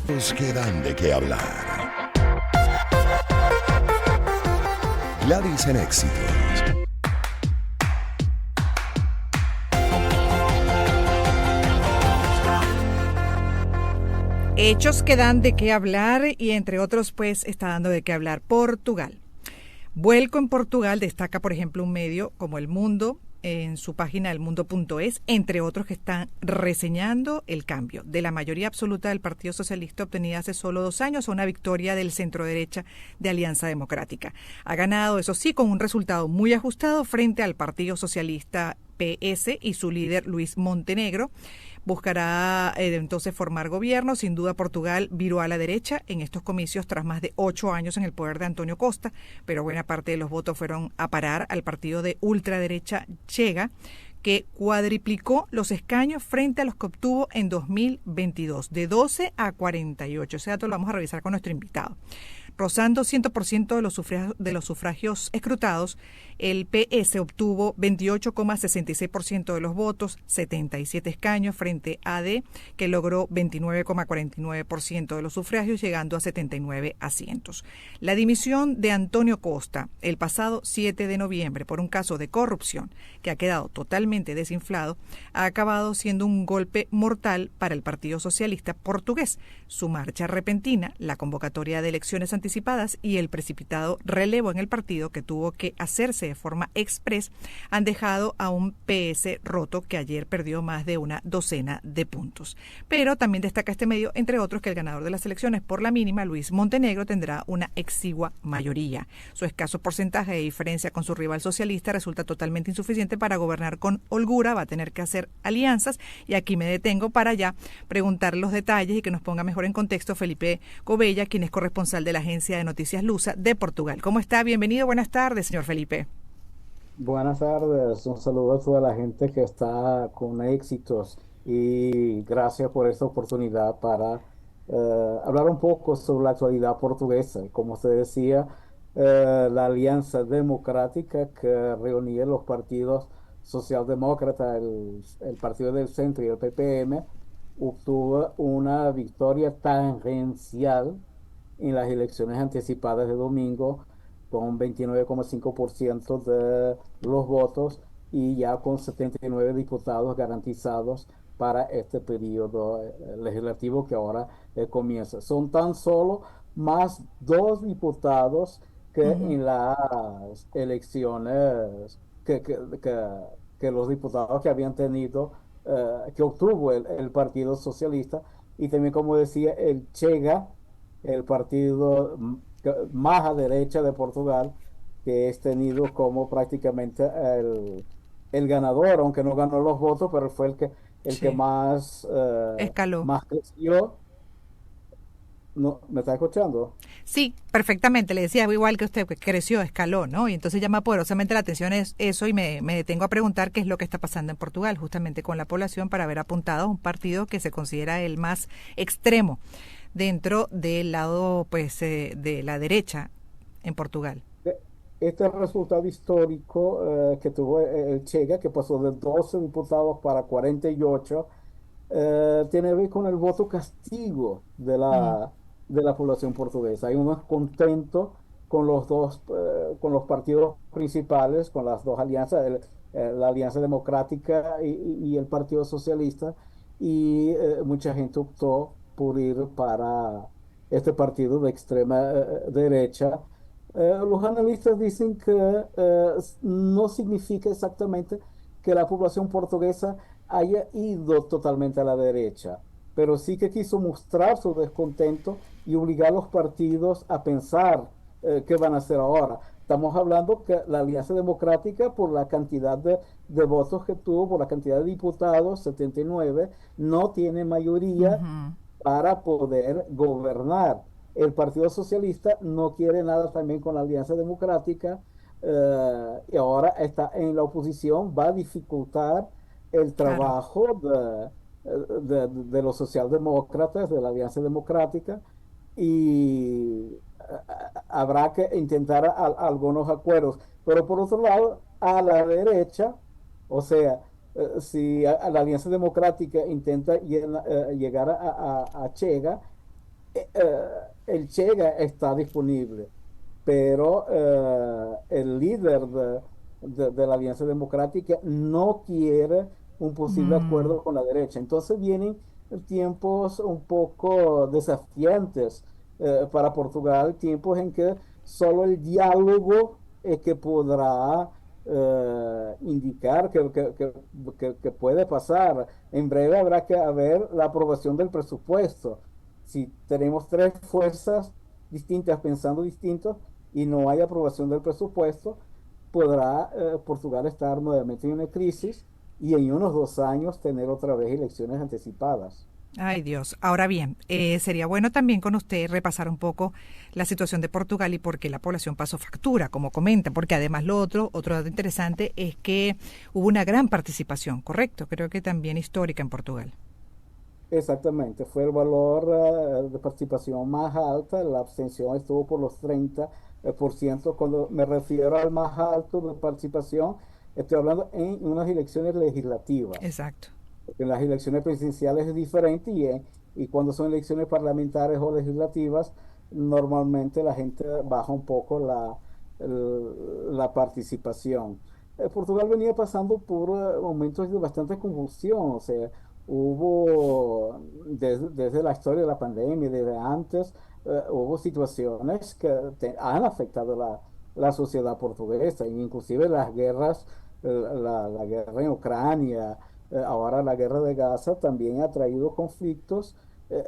Nos quedan de qué hablar. Gladys en Éxitos. Hechos que dan de qué hablar y entre otros pues está dando de qué hablar Portugal. Vuelco en Portugal destaca por ejemplo un medio como El Mundo en su página elmundo.es, entre otros que están reseñando el cambio de la mayoría absoluta del Partido Socialista obtenida hace solo 2 años a una victoria del centro derecha de Alianza Democrática. Ha ganado, eso sí, con un resultado muy ajustado frente al Partido Socialista PS y su líder Luis Montenegro. Buscará entonces formar gobierno. Sin duda Portugal viró a la derecha en estos comicios tras más de 8 años en el poder de Antonio Costa, pero buena parte de los votos fueron a parar al partido de ultraderecha Chega, que cuadriplicó los escaños frente a los que obtuvo en 2022, de 12 a 48. Ese dato lo vamos a revisar con nuestro invitado. Rozando 100% de los sufragios escrutados, el PS obtuvo 28,66% de los votos, 77 escaños, frente a AD, que logró 29,49% de los sufragios, llegando a 79 asientos. La dimisión de Antonio Costa el pasado 7 de noviembre por un caso de corrupción que ha quedado totalmente desinflado, ha acabado siendo un golpe mortal para el Partido Socialista portugués. Su marcha repentina, la convocatoria de elecciones anticipadas y el precipitado relevo en el partido que tuvo que hacerse de forma express han dejado a un PS roto que ayer perdió más de una docena de puntos. Pero también destaca este medio, entre otros, que el ganador de las elecciones por la mínima, Luis Montenegro, tendrá una exigua mayoría. Su escaso porcentaje de diferencia con su rival socialista resulta totalmente insuficiente para gobernar con holgura. Va a tener que hacer alianzas y aquí me detengo para ya preguntar los detalles y que nos ponga mejor en contexto Felipe Cobella, quien es corresponsal de la agencia de noticias Lusa de Portugal. ¿Cómo está? Bienvenido, buenas tardes, señor Felipe. Buenas tardes, un saludo a toda la gente que está con éxitos y gracias por esta oportunidad para hablar un poco sobre la actualidad portuguesa. Como usted decía, la Alianza Democrática que reunía los partidos socialdemócrata, el Partido del Centro y el PPM, obtuvo una victoria tangencial en las elecciones anticipadas de domingo con un 29,5% de los votos y ya con 79 diputados garantizados para este periodo legislativo que ahora comienza. Son tan solo más 2 diputados que Uh-huh. en las elecciones que los diputados que habían tenido, que obtuvo el Partido Socialista y también, como decía, el Chega, el partido más a derecha de Portugal, que es tenido como prácticamente el ganador, aunque no ganó los votos, pero fue el que Sí, más, escaló. más creció. No, ¿me está escuchando? Sí, perfectamente. Le decía igual que usted, que creció, escaló, ¿no? Y entonces llama poderosamente la atención es eso y me detengo a preguntar qué es lo que está pasando en Portugal, justamente con la población, para haber apuntado a un partido que se considera el más extremo dentro del lado, pues, de la derecha en Portugal. E- Este resultado histórico que tuvo el Chega, que pasó de 12 diputados para 48, tiene que ver con el voto castigo Mm, de la población portuguesa. Hay unos contentos con los dos, con los partidos principales, con las dos alianzas, la Alianza Democrática y el Partido Socialista, y mucha gente optó por ir para este partido de extrema derecha. Los analistas dicen que no significa exactamente que la población portuguesa haya ido totalmente a la derecha, pero sí que quiso mostrar su descontento y obligar a los partidos a pensar qué van a hacer ahora. Estamos hablando que la Alianza Democrática, por la cantidad de votos que tuvo, por la cantidad de diputados, 79, no tiene mayoría ujú. para poder gobernar. El Partido Socialista no quiere nada también con la Alianza Democrática, y ahora está en la oposición, va a dificultar el Claro. trabajo de los socialdemócratas, de la Alianza Democrática, y habrá que intentar algunos acuerdos. Pero por otro lado, a la derecha, o sea, si la Alianza Democrática intenta llegar a Chega, el Chega está disponible, pero el líder de la Alianza Democrática no quiere un posible Mm, acuerdo con la derecha. Entonces vienen tiempos un poco desafiantes para Portugal, tiempos en que solo el diálogo es que podrá indicar que puede pasar. En breve habrá que haber la aprobación del presupuesto. Si tenemos tres fuerzas distintas pensando distintos y no hay aprobación del presupuesto, podrá Portugal estar nuevamente en una crisis y en unos 2 años tener otra vez elecciones anticipadas. ay Dios. Ahora bien, sería bueno también con usted repasar un poco la situación de Portugal y por qué la población pasó factura, como comenta, porque además otro dato interesante es que hubo una gran participación, ¿correcto? Creo que también histórica en Portugal. Exactamente, fue el valor de participación más alta, la abstención estuvo por los 30%. Cuando me refiero al más alto de participación, estoy hablando en unas elecciones legislativas. Exacto. En las elecciones presidenciales es diferente y cuando son elecciones parlamentarias o legislativas, normalmente la gente baja un poco la participación. Portugal venía pasando por momentos de bastante convulsión, o sea, hubo desde la historia de la pandemia, desde antes, hubo situaciones que han afectado la sociedad portuguesa, inclusive las guerras, la guerra en Ucrania, ahora la guerra de Gaza también ha traído conflictos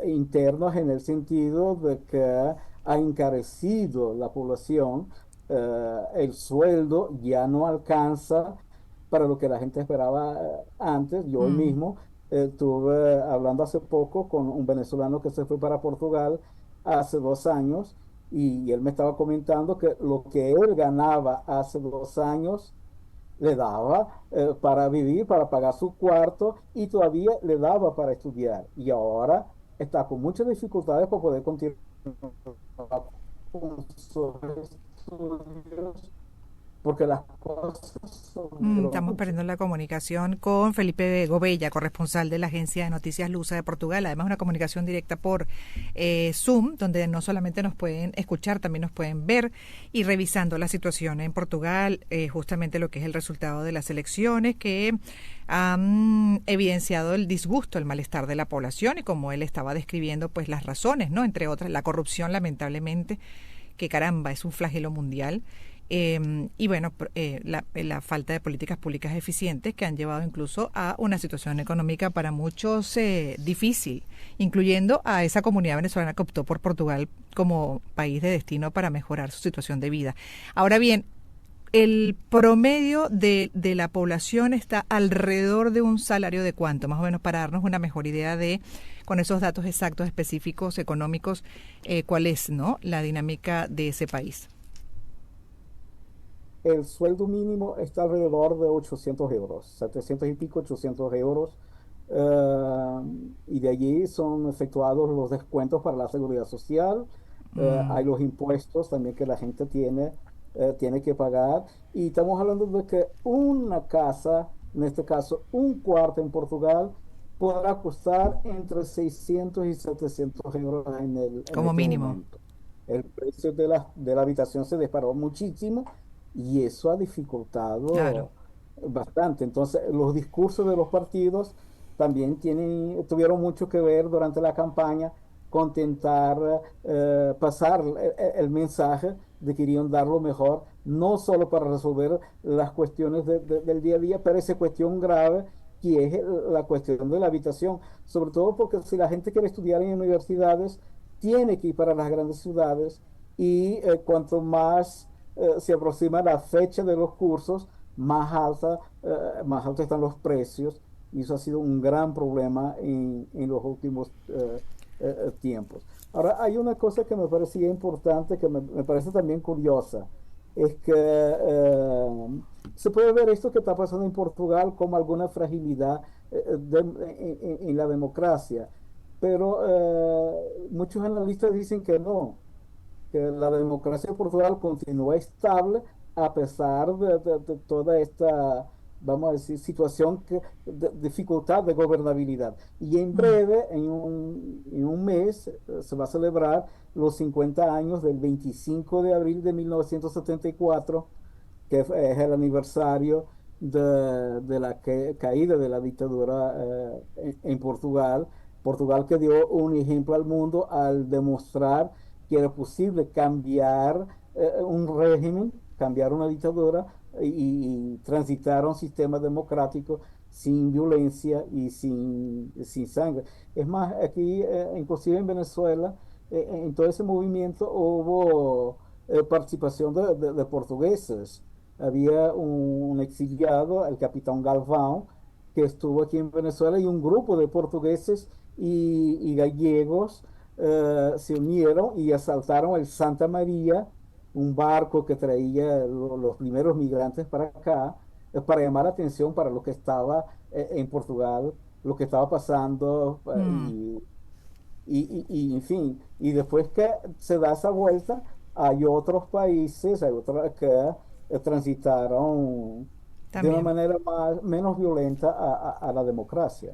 internos en el sentido de que ha encarecido la población, el sueldo ya no alcanza para lo que la gente esperaba antes. Yo hoy Mm. mismo estuve hablando hace poco con un venezolano que se fue para Portugal hace 2 años y él me estaba comentando que lo que él ganaba hace 2 años le daba para vivir, para pagar su cuarto y todavía le daba para estudiar. Y ahora está con muchas dificultades para poder continuar con sus estudios porque las cosas subieron Estamos mucho. perdiendo la comunicación con Felipe Gobella, corresponsal de la agencia de noticias Lusa de Portugal. Además, una comunicación directa por Zoom, donde no solamente nos pueden escuchar, también nos pueden ver y revisando la situación en Portugal, justamente lo que es el resultado de las elecciones que han evidenciado el disgusto, el malestar de la población y como él estaba describiendo, pues las razones, ¿no? Entre otras, la corrupción, lamentablemente, que caramba, es un flagelo mundial y bueno, la falta de políticas públicas eficientes que han llevado incluso a una situación económica para muchos difícil, incluyendo a esa comunidad venezolana que optó por Portugal como país de destino para mejorar su situación de vida. Ahora bien, el promedio de la población está alrededor de un salario de cuánto, más o menos para darnos una mejor idea de, con esos datos exactos, específicos, económicos, cuál es, ¿no?, la dinámica de ese país. El sueldo mínimo está alrededor de 800 euros, 700 y pico, 800 euros. eh, y de allí son efectuados los descuentos para la seguridad social. Mm. Hay los impuestos también que la gente tiene que pagar. Y estamos hablando de que una casa, en este caso un cuarto en Portugal, podrá costar entre 600 y 700 euros en Como este mínimo. momento. El precio de la habitación se disparó muchísimo y eso ha Claro. dificultado bastante. Entonces, los discursos de los partidos también tuvieron mucho que ver durante la campaña con intentar pasar el mensaje de que querían dar lo mejor, no solo para resolver las cuestiones del día a día, pero esa cuestión grave que es la cuestión de la habitación, sobre todo porque si la gente quiere estudiar en universidades, tiene que ir para las grandes ciudades y cuanto más se aproxima la fecha de los cursos, más altos están los precios y eso ha sido un gran problema en los últimos tiempos. Ahora, hay una cosa que me parecía importante, que me parece también curiosa, es que se puede ver esto que está pasando en Portugal como alguna fragilidad en la democracia, pero muchos analistas dicen que no, que la democracia de Portugal continúa estable a pesar de toda esta vamos a decir, situación de dificultad de gobernabilidad. Y en breve, en un mes, se va a celebrar los 50 años del 25 de abril de 1974, que es el aniversario de la caída de la dictadura en Portugal. Portugal que dio un ejemplo al mundo al demostrar que era posible cambiar un régimen, cambiar una dictadura y transitar a un sistema democrático sin violencia y sin sangre. Es más, aquí, inclusive en Venezuela, en todo ese movimiento hubo participación de portugueses. Había un exiliado, el capitán Galvão, que estuvo aquí en Venezuela, y un grupo de portugueses y gallegos se unieron y asaltaron el Santa María, un barco que traía los primeros migrantes para acá, para llamar la atención para lo que estaba en Portugal, lo que estaba pasando, Mm, en fin, y después que se da esa vuelta, hay otros países, hay otros que transitaron de una también. manera menos violenta a la democracia.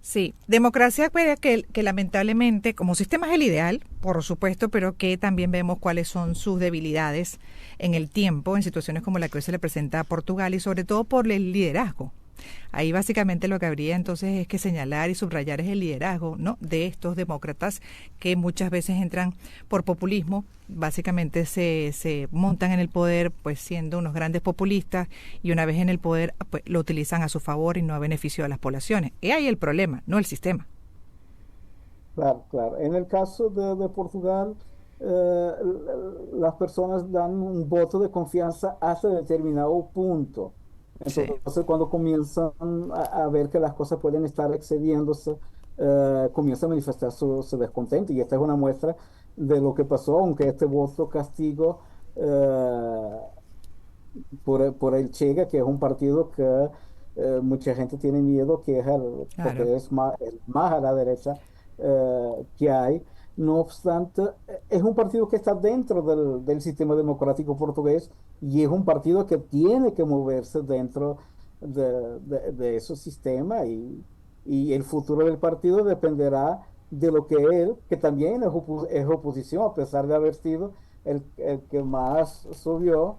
Sí, democracia pues, que lamentablemente como sistema es el ideal, por supuesto, pero que también vemos cuáles son sus debilidades en el tiempo, en situaciones como la que hoy se le presenta a Portugal y sobre todo por el liderazgo. Ahí básicamente lo que habría entonces es que señalar y subrayar es el liderazgo, ¿no?, de estos demócratas que muchas veces entran por populismo, básicamente se montan en el poder pues siendo unos grandes populistas y una vez en el poder pues, lo utilizan a su favor y no a beneficio de las poblaciones. Y ahí el problema, no el sistema. Claro, claro. En el caso de Portugal, las personas dan un voto de confianza hasta determinado punto. Sí. Entonces, cuando comienzan a ver que las cosas pueden estar excediéndose, comienza a manifestar su descontento. Y esta es una muestra de lo que pasó, aunque este voto castigo por el Chega, que es un partido que mucha gente tiene miedo, que es Claro. porque es el más a la derecha que hay. No obstante, es un partido que está dentro del sistema democrático portugués y es un partido que tiene que moverse dentro de ese sistema y el futuro del partido dependerá de lo que él, que también es oposición, a pesar de haber sido el que más subió,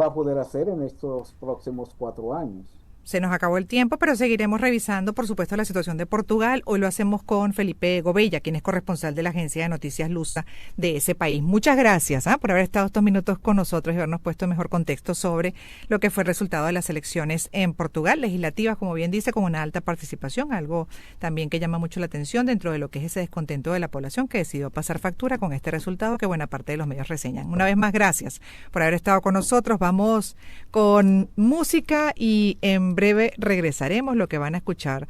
va a poder hacer en estos próximos 4 años. Se nos acabó el tiempo, pero seguiremos revisando, por supuesto, la situación de Portugal. Hoy lo hacemos con Felipe Gobella, quien es corresponsal de la agencia de noticias Lusa de ese país. Muchas gracias por haber estado estos minutos con nosotros y habernos puesto en mejor contexto sobre lo que fue el resultado de las elecciones en Portugal, legislativas, como bien dice, con una alta participación, algo también que llama mucho la atención dentro de lo que es ese descontento de la población que decidió pasar factura con este resultado que buena parte de los medios reseñan. Una vez más, gracias por haber estado con nosotros. Vamos con música y en breve regresaremos. Lo que van a escuchar